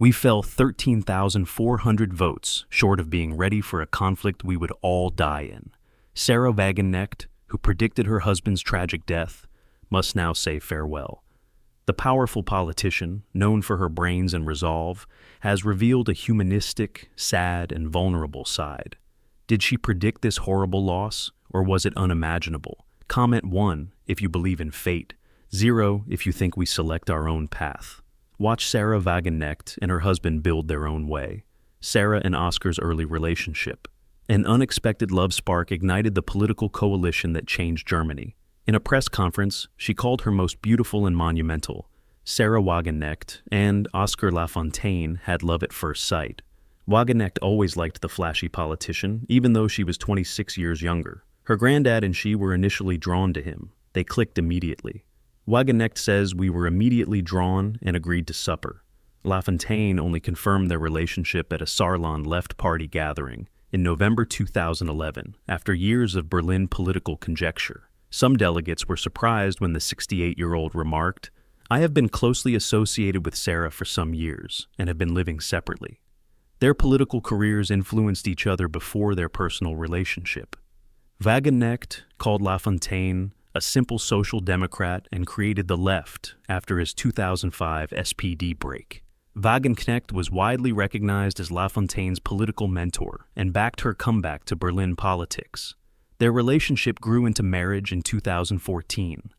We fell 13,400 votes short of being ready for a conflict we would all die in. Sahra Wagenknecht, who predicted her husband's tragic death, must now say farewell. The powerful politician, known for her brains and resolve, has revealed a humanistic, sad, and vulnerable side. Did she predict this horrible loss, or was it unimaginable? Comment 1 if you believe in fate, 0 if you think we select our own path. Watch Sahra Wagenknecht and her husband build their own way. Sahra and Oscar's early relationship. An unexpected love spark ignited the political coalition that changed Germany. In a press conference, she called her most beautiful and monumental. Sahra Wagenknecht and Oscar Lafontaine had love at first sight. Wagenknecht always liked the flashy politician, even though she was 26 years younger. Her granddad and she were initially drawn to him. They clicked immediately. Wagenknecht says we were immediately drawn and agreed to supper. Lafontaine only confirmed their relationship at a Saarland Left Party gathering in November 2011, after years of Berlin political conjecture. Some delegates were surprised when the 68-year-old remarked, "I have been closely associated with Sahra for some years and have been living separately." Their political careers influenced each other before their personal relationship. Wagenknecht called Lafontaine a simple social democrat and created the left after his 2005 SPD break. Wagenknecht was widely recognized as Lafontaine's political mentor and backed her comeback to Berlin politics. Their relationship grew into marriage in 2014.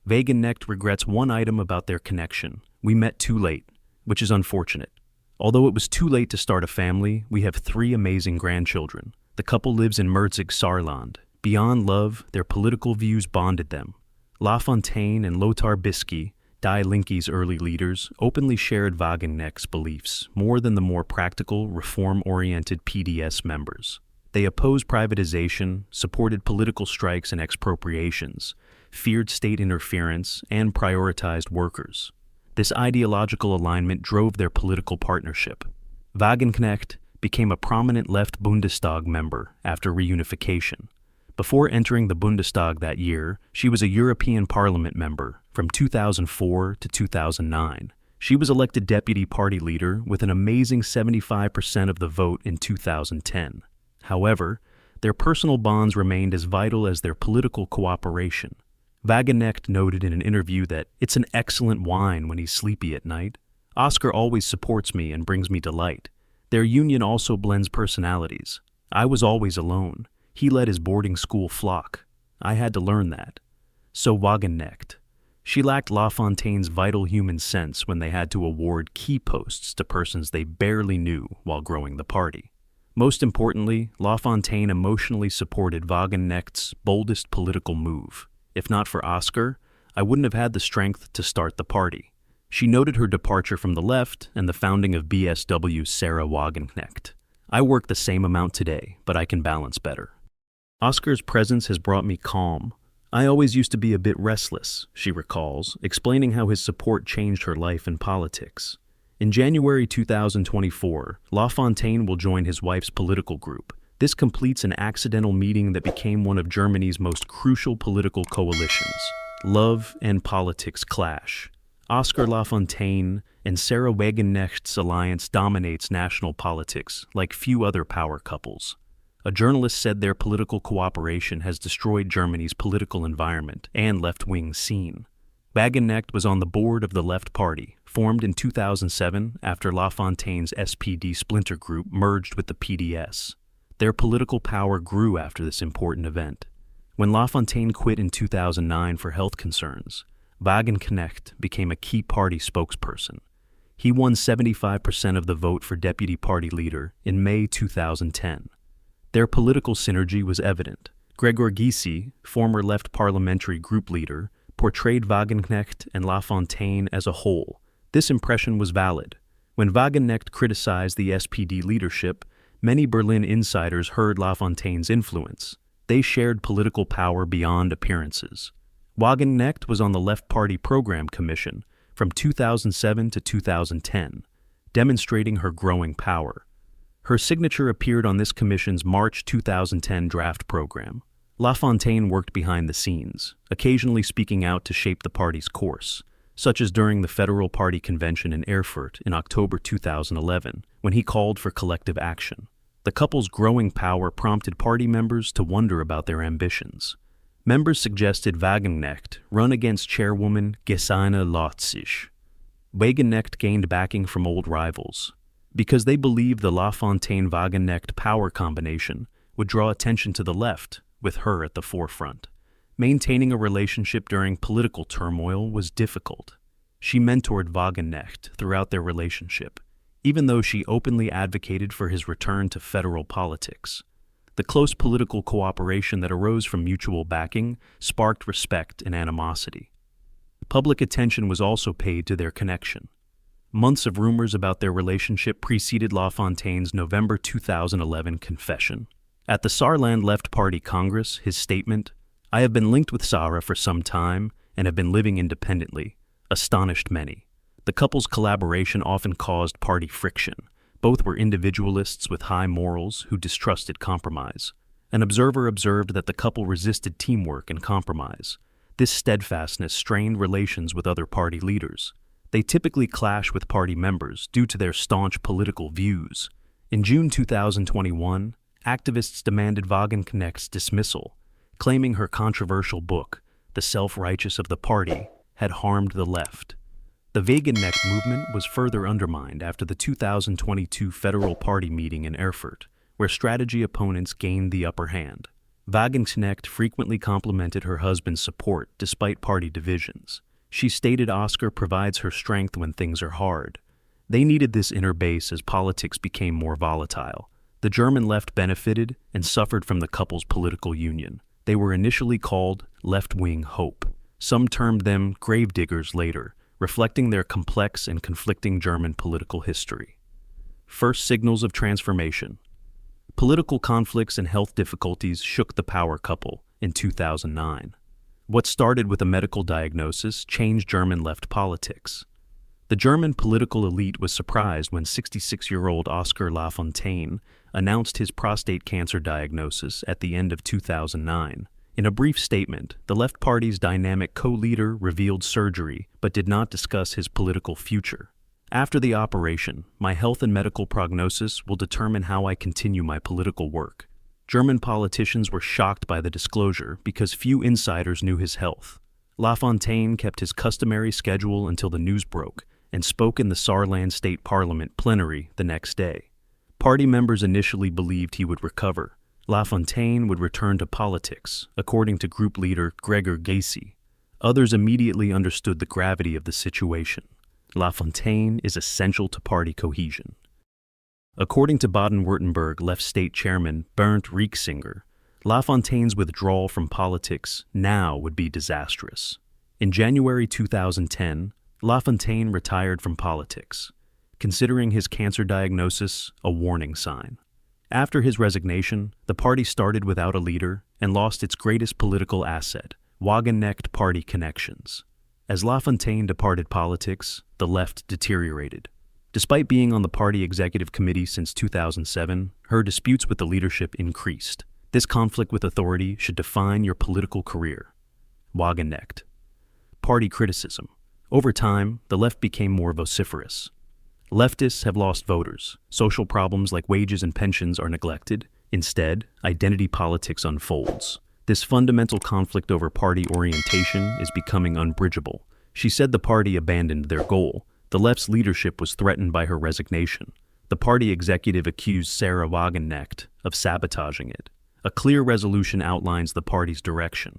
Wagenknecht regrets one item about their connection: we met too late, which is unfortunate. Although it was too late to start a family, we have 3 amazing grandchildren. The couple lives in Merzig, Saarland. Beyond love, their political views bonded them. Lafontaine and Lothar Bisky, Die Linke's early leaders, openly shared Wagenknecht's beliefs, more than the more practical, reform-oriented PDS members. They opposed privatization, supported political strikes and expropriations, feared state interference, and prioritized workers. This ideological alignment drove their political partnership. Wagenknecht became a prominent left Bundestag member after reunification. Before entering the Bundestag that year, she was a European Parliament member from 2004 to 2009. She was elected deputy party leader with an amazing 75% of the vote in 2010. However, their personal bonds remained as vital as their political cooperation. Wagenknecht noted in an interview that, "It's an excellent wine when he's sleepy at night. Oscar always supports me and brings me delight. Their union also blends personalities. I was always alone. He led his boarding school flock. I had to learn that." So Wagenknecht. She lacked Lafontaine's vital human sense when they had to award key posts to persons they barely knew while growing the party. Most importantly, Lafontaine emotionally supported Wagenknecht's boldest political move. If not for Oscar, I wouldn't have had the strength to start the party. She noted her departure from the left and the founding of BSW's Sahra Wagenknecht. "I work the same amount today, but I can balance better. Oscar's presence has brought me calm. I always used to be a bit restless," she recalls, explaining how his support changed her life and politics. In January 2024, Lafontaine will join his wife's political group. This completes an accidental meeting that became one of Germany's most crucial political coalitions. Love and politics clash. Oscar Lafontaine and Sahra Wagenknecht's alliance dominates national politics like few other power couples. A journalist said their political cooperation has destroyed Germany's political environment and left-wing scene. Wagenknecht was on the board of the Left Party, formed in 2007 after Lafontaine's SPD splinter group merged with the PDS. Their political power grew after this important event. When Lafontaine quit in 2009 for health concerns, Wagenknecht became a key party spokesperson. He won 75% of the vote for deputy party leader in May 2010. Their political synergy was evident. Gregor Gysi, former left parliamentary group leader, portrayed Wagenknecht and Lafontaine as a whole. This impression was valid. When Wagenknecht criticized the SPD leadership, many Berlin insiders heard Lafontaine's influence. They shared political power beyond appearances. Wagenknecht was on the Left Party Program Commission from 2007 to 2010, demonstrating her growing power. Her signature appeared on this commission's March 2010 draft program. Lafontaine worked behind the scenes, occasionally speaking out to shape the party's course. such as during the Federal Party Convention in Erfurt in October 2011, when he called for collective action. The couple's growing power prompted party members to wonder about their ambitions. Members suggested Wagenknecht run against chairwoman Gesine Lotzig. Wagenknecht gained backing from old rivals, because they believed the Lafontaine-Wagenknecht power combination would draw attention to the left, with her at the forefront. Maintaining a relationship during political turmoil was difficult. She mentored Wagenknecht throughout their relationship, even though she openly advocated for his return to federal politics. The close political cooperation that arose from mutual backing sparked respect and animosity. Public attention was also paid to their connection. Months of rumors about their relationship preceded Lafontaine's November 2011 confession. At the Saarland Left Party Congress, his statement, "I have been linked with Sahra for some time and have been living independently," astonished many. The couple's collaboration often caused party friction. Both were individualists with high morals who distrusted compromise. An observer observed that the couple resisted teamwork and compromise. This steadfastness strained relations with other party leaders. They typically clash with party members due to their staunch political views. In June 2021, activists demanded Wagenknecht's dismissal, claiming her controversial book, The Self-Righteous of the Party, had harmed the left. The Wagenknecht movement was further undermined after the 2022 Federal Party meeting in Erfurt, where strategy opponents gained the upper hand. Wagenknecht frequently complimented her husband's support despite party divisions. She stated Oscar provides her strength when things are hard. They needed this inner base as politics became more volatile. The German left benefited and suffered from the couple's political union. They were initially called left-wing hope. Some termed them gravediggers later, reflecting their complex and conflicting German political history. First signals of transformation. Political conflicts and health difficulties shook the power couple in 2009. What started with a medical diagnosis changed German left politics. The German political elite was surprised when 66-year-old Oscar Lafontaine announced his prostate cancer diagnosis at the end of 2009. In a brief statement, the Left Party's dynamic co-leader revealed surgery but did not discuss his political future. After the operation, my health and medical prognosis will determine how I continue my political work. German politicians were shocked by the disclosure because few insiders knew his health. Lafontaine kept his customary schedule until the news broke and spoke in the Saarland State Parliament plenary the next day. Party members initially believed he would recover. Lafontaine would return to politics, according to group leader Gregor Gysi. Others immediately understood the gravity of the situation. Lafontaine is essential to party cohesion. According to Baden-Württemberg Left State Chairman Bernd Rieksinger, Lafontaine's withdrawal from politics now would be disastrous. In January 2010, Lafontaine retired from politics, considering his cancer diagnosis a warning sign. After his resignation, the party started without a leader and lost its greatest political asset, Wagenknecht party connections. As Lafontaine departed politics, the left deteriorated. Despite being on the party executive committee since 2007, her disputes with the leadership increased. This conflict with authority should define your political career. Wagenknecht. Party criticism. Over time, the left became more vociferous. Leftists have lost voters. Social problems like wages and pensions are neglected. Instead, identity politics unfolds. This fundamental conflict over party orientation is becoming unbridgeable. She said the party abandoned their goal. The left's leadership was threatened by her resignation. The party executive accused Sahra Wagenknecht of sabotaging it. A clear resolution outlines the party's direction.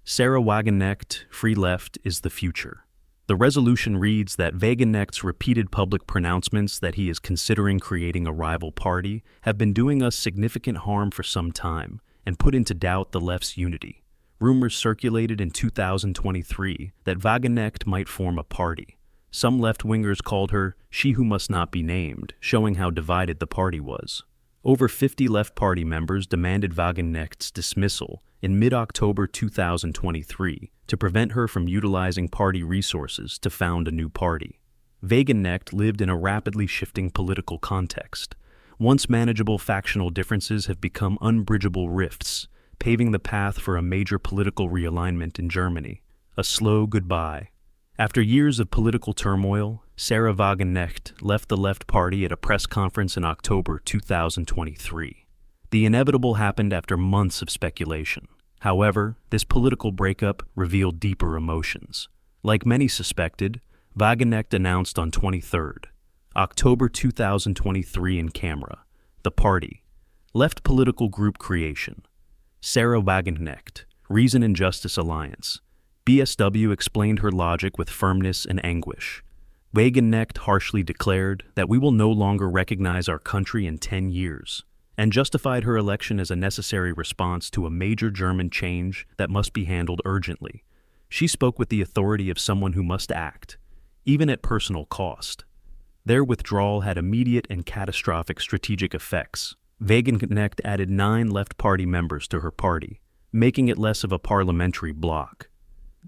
Sahra Wagenknecht, Free Left, is the future. The resolution reads that Wagenknecht's repeated public pronouncements that he is considering creating a rival party have been doing us significant harm for some time and put into doubt the left's unity. Rumors circulated in 2023 that Wagenknecht might form a party. Some left-wingers called her "she who must not be named," showing how divided the party was. Over 50 Left Party members demanded Wagenknecht's dismissal in mid-October 2023 to prevent her from utilizing party resources to found a new party. Wagenknecht lived in a rapidly shifting political context. Once manageable factional differences have become unbridgeable rifts, paving the path for a major political realignment in Germany. A slow goodbye. After years of political turmoil, Sahra Wagenknecht left the Left Party at a press conference in October 2023. The inevitable happened after months of speculation. However, this political breakup revealed deeper emotions. Like many suspected, Wagenknecht announced on 23rd October 2023 in camera, the party, left political group creation. Sahra Wagenknecht, Reason and Justice Alliance. BSW explained her logic with firmness and anguish. Wagenknecht harshly declared that we will no longer recognize our country in 10 years, and justified her election as a necessary response to a major German change that must be handled urgently. She spoke with the authority of someone who must act, even at personal cost. Their withdrawal had immediate and catastrophic strategic effects. Wagenknecht added 9 Left Party members to her party, making it less of a parliamentary bloc.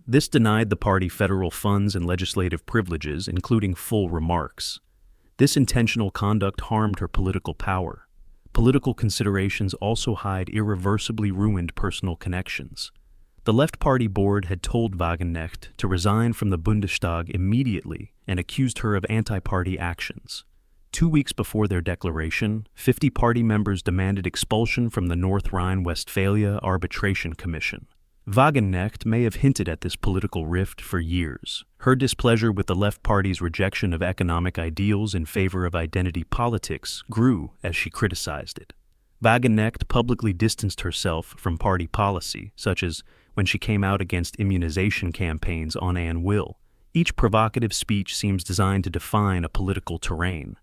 This denied the party federal funds and legislative privileges, including full remarks. This intentional conduct harmed her political power. Political considerations also hide irreversibly ruined personal connections. The Left Party board had told Wagenknecht to resign from the Bundestag immediately and accused her of anti-party actions. 2 weeks before their declaration, 50 party members demanded expulsion from the North Rhine-Westphalia Arbitration Commission. Wagenknecht may have hinted at this political rift for years. Her displeasure with the Left Party's rejection of economic ideals in favor of identity politics grew as she criticized it. Wagenknecht publicly distanced herself from party policy, such as when she came out against immunization campaigns on Anne Will. Each provocative speech seems designed to define a political terrain.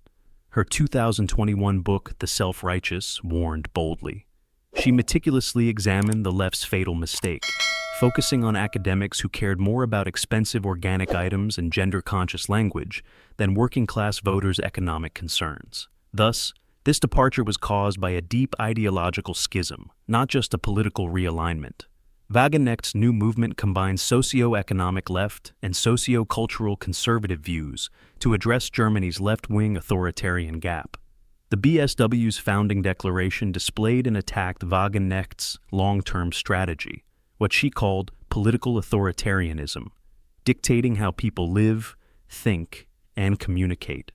Her 2021 book, The Self-Righteous, warned boldly. She meticulously examined the left's fatal mistake, focusing on academics who cared more about expensive organic items and gender-conscious language than working-class voters' economic concerns. Thus, this departure was caused by a deep ideological schism, not just a political realignment. Wagenknecht's new movement combines socio-economic left and socio-cultural conservative views to address Germany's left-wing authoritarian gap. The BSW's founding declaration displayed and attacked Wagenknecht's long-term strategy, what she called political authoritarianism, dictating how people live, think, and communicate.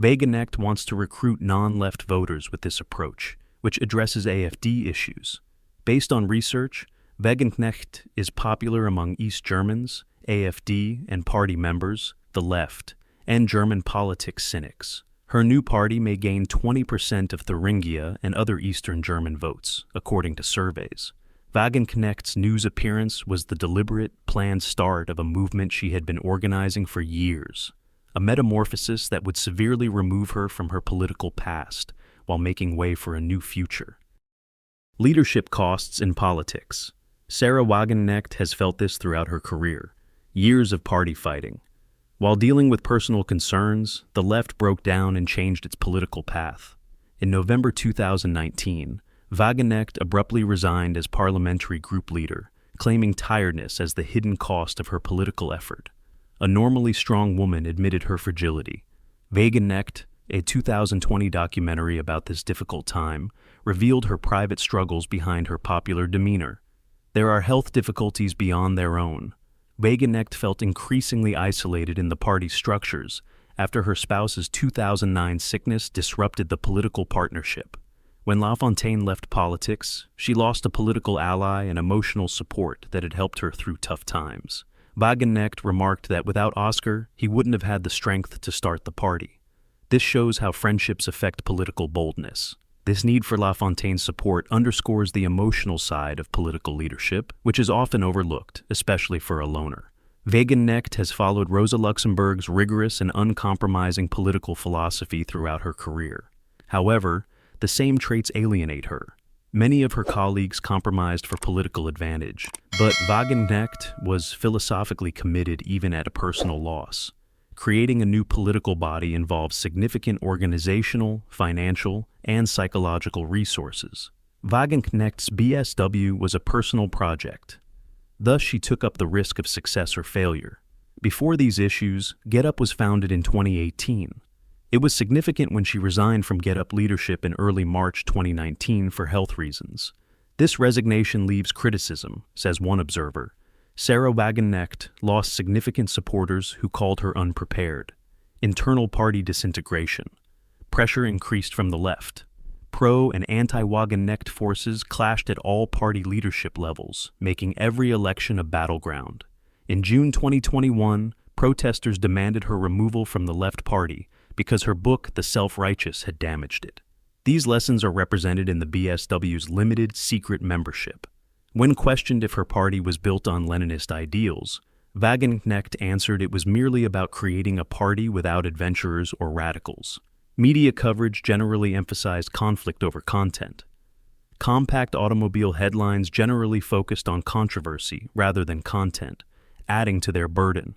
Wagenknecht wants to recruit non-left voters with this approach, which addresses AfD issues. Based on research, Wagenknecht is popular among East Germans, AfD and party members, the left, and German politics cynics. Her new party may gain 20% of Thuringia and other Eastern German votes, according to surveys. Wagenknecht's news appearance was the deliberate, planned start of a movement she had been organizing for years, a metamorphosis that would severely remove her from her political past while making way for a new future. Leadership costs in politics. Sahra Wagenknecht has felt this throughout her career. Years of party fighting. While dealing with personal concerns, the left broke down and changed its political path. In November 2019, Wagenknecht abruptly resigned as parliamentary group leader, claiming tiredness as the hidden cost of her political effort. A normally strong woman admitted her fragility. Wagenknecht, a 2020 documentary about this difficult time, revealed her private struggles behind her popular demeanor. There are health difficulties beyond their own. Wagenknecht felt increasingly isolated in the party's structures after her spouse's 2009 sickness disrupted the political partnership. When Lafontaine left politics, she lost a political ally and emotional support that had helped her through tough times. Wagenknecht remarked that without Oscar, he wouldn't have had the strength to start the party. This shows how friendships affect political boldness. This need for Lafontaine's support underscores the emotional side of political leadership, which is often overlooked, especially for a loner. Wagenknecht has followed Rosa Luxemburg's rigorous and uncompromising political philosophy throughout her career. However, the same traits alienate her. Many of her colleagues compromised for political advantage, but Wagenknecht was philosophically committed even at a personal loss. Creating a new political body involves significant organizational, financial, and psychological resources. Wagenknecht's BSW was a personal project. Thus, she took up the risk of success or failure. Before these issues, Get Up was founded in 2018. It was significant when she resigned from Get Up leadership in early March 2019 for health reasons. This resignation leaves criticism, says one observer. Sahra Wagenknecht lost significant supporters who called her unprepared. Internal party disintegration. Pressure increased from the left. Pro- and anti-Wagenknecht forces clashed at all party leadership levels, making every election a battleground. In June 2021, protesters demanded her removal from the left party because her book, The Self-Righteous, had damaged it. These lessons are represented in the BSW's limited secret membership. When questioned if her party was built on Leninist ideals, Wagenknecht answered it was merely about creating a party without adventurers or radicals. Media coverage generally emphasized conflict over content. Compact automobile headlines generally focused on controversy rather than content, adding to their burden.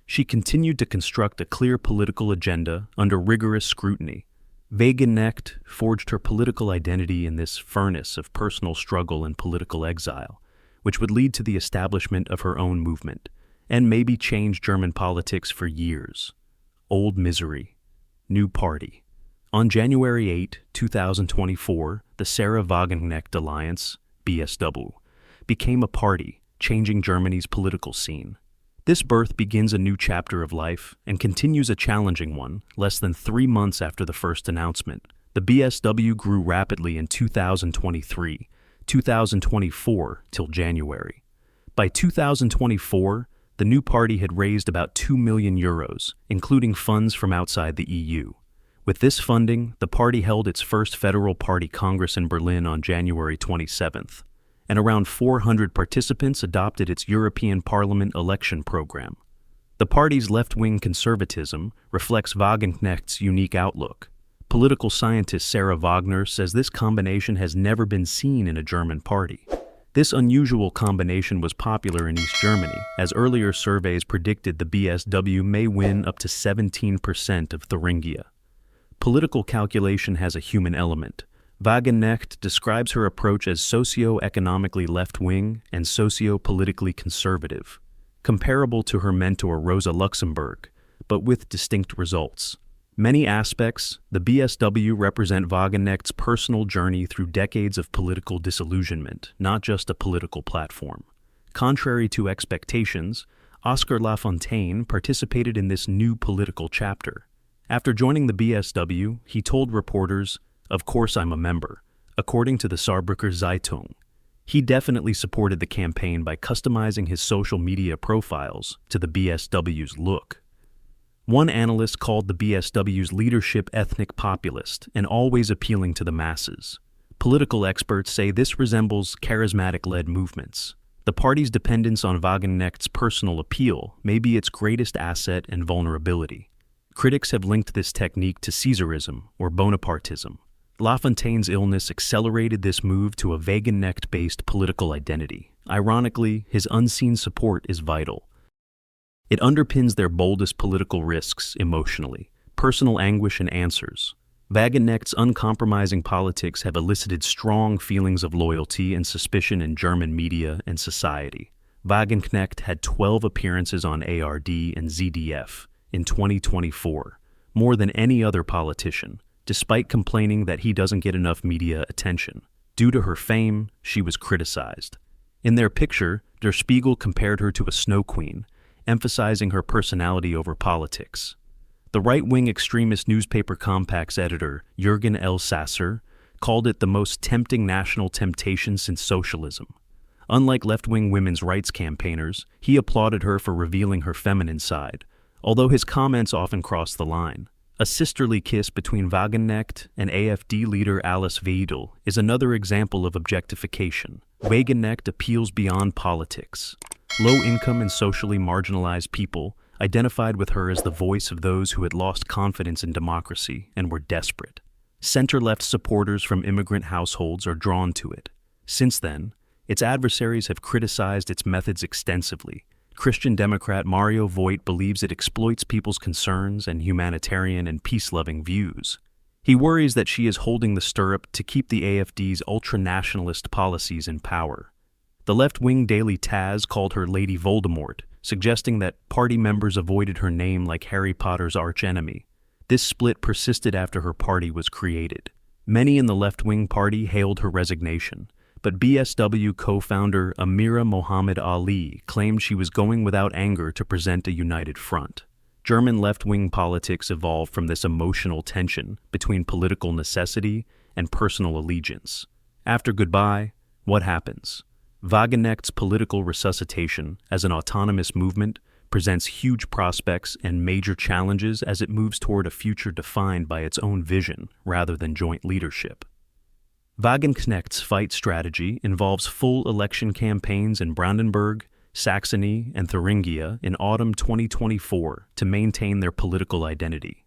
She continued to construct a clear political agenda under rigorous scrutiny. Wagenknecht forged her political identity in this furnace of personal struggle and political exile, which would lead to the establishment of her own movement, and maybe change German politics for years. Old misery. New party. On January 8, 2024, the Sahra Wagenknecht Alliance, BSW, became a party, changing Germany's political scene. This birth begins a new chapter of life and continues a challenging one, less than 3 months after the first announcement. The BSW grew rapidly in 2023, 2024 till January. By 2024, the new party had raised about €2 million, including funds from outside the EU. With this funding, the party held its first Federal Party Congress in Berlin on January 27th, and around 400 participants adopted its European Parliament election program. The party's left-wing conservatism reflects Wagenknecht's unique outlook. Political scientist Sahra Wagner says this combination has never been seen in a German party. This unusual combination was popular in East Germany, as earlier surveys predicted the BSW may win up to 17% of Thuringia. Political calculation has a human element. Wagenknecht describes her approach as socio-economically left-wing and socio-politically conservative, comparable to her mentor Rosa Luxemburg, but with distinct results. Many aspects, the BSW represent Wagenknecht's personal journey through decades of political disillusionment, not just a political platform. Contrary to expectations, Oscar Lafontaine participated in this new political chapter. After joining the BSW, he told reporters, "Of course I'm a member," according to the Saarbrücker Zeitung. He definitely supported the campaign by customizing his social media profiles to the BSW's look. One analyst called the BSW's leadership ethnic populist and always appealing to the masses. Political experts say this resembles charismatic-led movements. The party's dependence on Wagenknecht's personal appeal may be its greatest asset and vulnerability. Critics have linked this technique to Caesarism or Bonapartism. Lafontaine's illness accelerated this move to a Wagenknecht-based political identity. Ironically, his unseen support is vital. It underpins their boldest political risks emotionally, personal anguish and answers. Wagenknecht's uncompromising politics have elicited strong feelings of loyalty and suspicion in German media and society. Wagenknecht had 12 appearances on ARD and ZDF in 2024, more than any other politician, despite complaining that he doesn't get enough media attention. Due to her fame, she was criticized. In their picture, Der Spiegel compared her to a snow queen, emphasizing her personality over politics. The right-wing extremist newspaper Compact's editor, Jürgen L. Sasser, called it the most tempting national temptation since socialism. Unlike left-wing women's rights campaigners, he applauded her for revealing her feminine side, although his comments often crossed the line. A sisterly kiss between Wagenknecht and AfD leader Alice Weidel is another example of objectification. Wagenknecht appeals beyond politics. Low-income and socially marginalized people identified with her as the voice of those who had lost confidence in democracy and were desperate. Center-left supporters from immigrant households are drawn to it. Since then, its adversaries have criticized its methods extensively. Christian Democrat Mario Voigt believes it exploits people's concerns and humanitarian and peace-loving views. He worries that she is holding the stirrup to keep the AfD's ultra-nationalist policies in power. The left-wing Daily Taz called her Lady Voldemort, suggesting that party members avoided her name like Harry Potter's archenemy. This split persisted after her party was created. Many in the left-wing party hailed her resignation, but BSW co-founder Amira Mohammed Ali claimed she was going without anger to present a united front. German left-wing politics evolved from this emotional tension between political necessity and personal allegiance. After goodbye, what happens? Wagenknecht's political resuscitation as an autonomous movement presents huge prospects and major challenges as it moves toward a future defined by its own vision rather than joint leadership. Wagenknecht's fight strategy involves full election campaigns in Brandenburg, Saxony, and Thuringia in autumn 2024 to maintain their political identity.